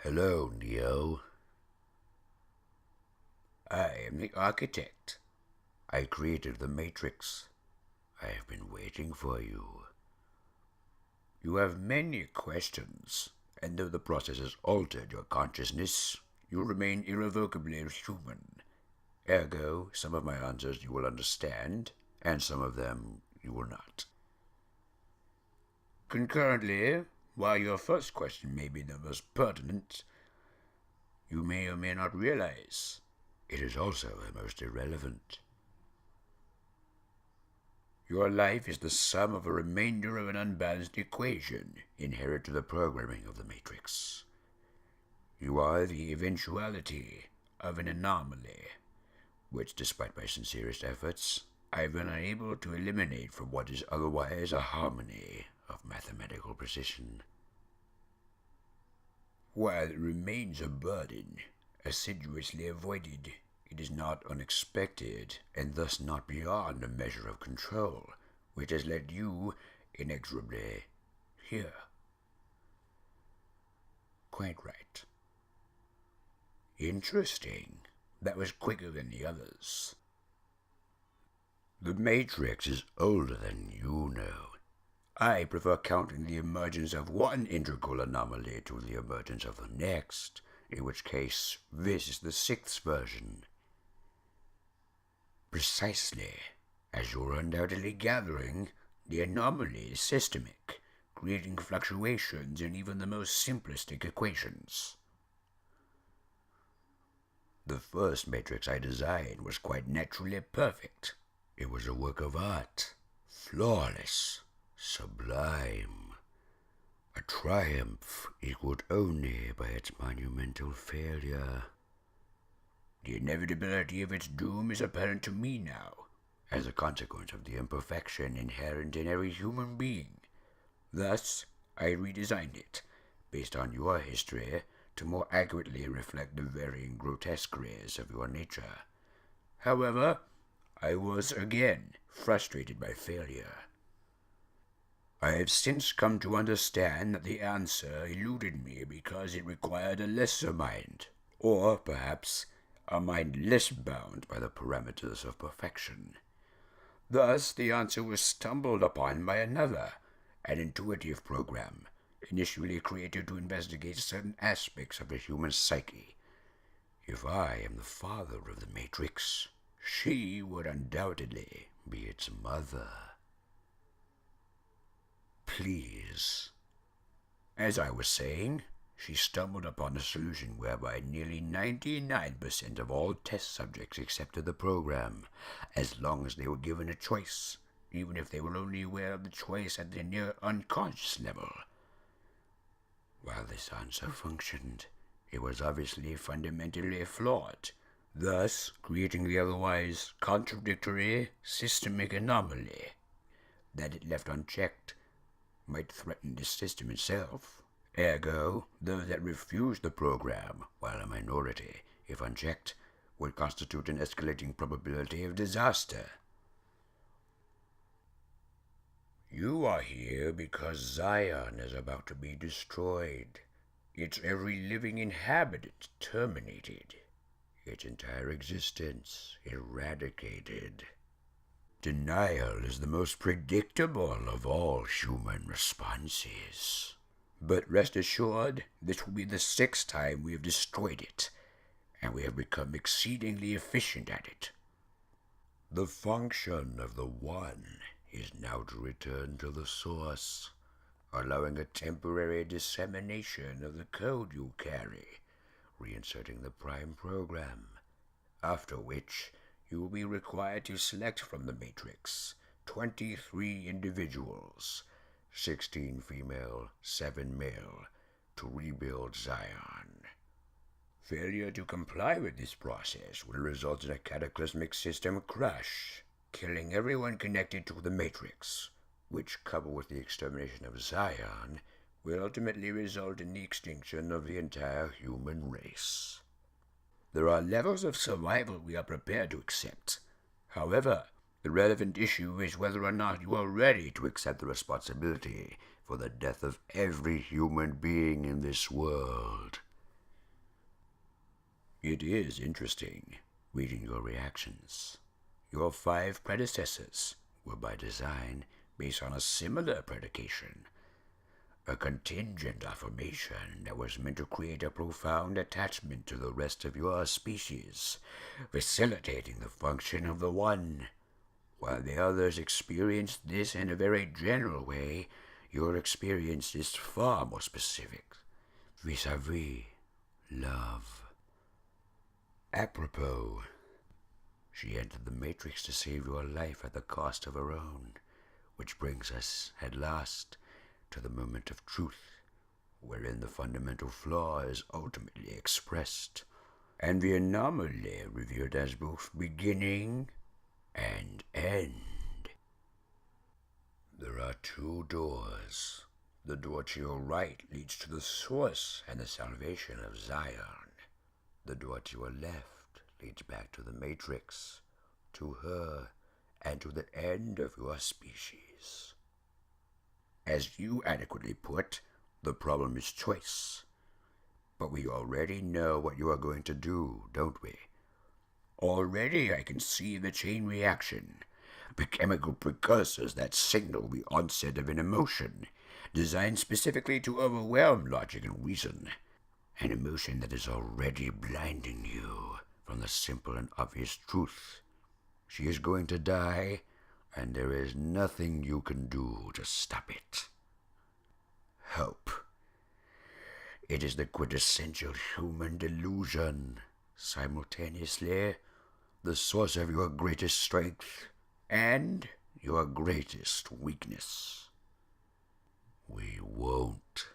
Hello, Neo. I am the architect. I created the Matrix. I have been waiting for you. You have many questions, and though the process has altered your consciousness, you remain irrevocably human. Ergo, some of my answers you will understand, and some of them you will not. Concurrently, while your first question may be the most pertinent, you may or may not realize it is also the most irrelevant. Your life is the sum of a remainder of an unbalanced equation inherent to the programming of the Matrix. You are the eventuality of an anomaly, which, despite my sincerest efforts, I have been unable to eliminate from what is otherwise a harmony of mathematical precision. While it remains a burden, assiduously avoided, it is not unexpected, and thus not beyond a measure of control, which has led you inexorably here. Quite right. Interesting. That was quicker than the others. The Matrix is older than you know. I prefer counting the emergence of one integral anomaly to the emergence of the next, in which case this is the sixth version. Precisely. As you're undoubtedly gathering, the anomaly is systemic, creating fluctuations in even the most simplistic equations. The first matrix I designed was quite naturally perfect. It was a work of art, flawless, sublime, a triumph equaled only by its monumental failure. The inevitability of its doom is apparent to me now, as a consequence of the imperfection inherent in every human being. Thus, I redesigned it, based on your history, to more accurately reflect the varying grotesqueries of your nature. However, I was again frustrated by failure. I have since come to understand that the answer eluded me because it required a lesser mind, or perhaps a mind less bound by the parameters of perfection. Thus, the answer was stumbled upon by another, an intuitive program, initially created to investigate certain aspects of the human psyche. If I am the father of the Matrix, she would undoubtedly be its mother. Please. As I was saying, she stumbled upon a solution whereby nearly 99% of all test subjects accepted the program, as long as they were given a choice, even if they were only aware of the choice at the near unconscious level. While this answer functioned, it was obviously fundamentally flawed, thus creating the otherwise contradictory systemic anomaly. That it left unchecked might threaten the system itself. Ergo, those that refused the program, while a minority, if unchecked, would constitute an escalating probability of disaster. You are here because Zion is about to be destroyed, its every living inhabitant terminated, its entire existence eradicated. Denial is the most predictable of all human responses. But rest assured, this will be the sixth time we have destroyed it, and we have become exceedingly efficient at it. The function of the One is now to return to the source, allowing a temporary dissemination of the code you carry, reinserting the prime program, after which you will be required to select from the Matrix 23 individuals, 16 female, 7 male, to rebuild Zion. Failure to comply with this process will result in a cataclysmic system crash, killing everyone connected to the Matrix, which, coupled with the extermination of Zion, will ultimately result in the extinction of the entire human race. There are levels of survival we are prepared to accept. However, the relevant issue is whether or not you are ready to accept the responsibility for the death of every human being in this world. It is interesting reading your reactions. Your 5 predecessors were by design based on a similar predication, a contingent affirmation that was meant to create a profound attachment to the rest of your species, facilitating the function of the one. While the others experienced this in a very general way, your experience is far more specific, vis-a-vis love. Apropos, she entered the Matrix to save your life at the cost of her own, which brings us, at last, to the moment of truth, wherein the fundamental flaw is ultimately expressed, and the anomaly revealed as both beginning and end. There are 2 doors. The door to your right leads to the source and the salvation of Zion. The door to your left leads back to the Matrix, to her, and to the end of your species. As you adequately put, the problem is choice. But we already know what you are going to do, don't we? Already I can see the chain reaction, the chemical precursors that signal the onset of an emotion, designed specifically to overwhelm logic and reason. An emotion that is already blinding you from the simple and obvious truth. She is going to die, and there is nothing you can do to stop it. Hope. It is the quintessential human delusion, simultaneously the source of your greatest strength and your greatest weakness. We won't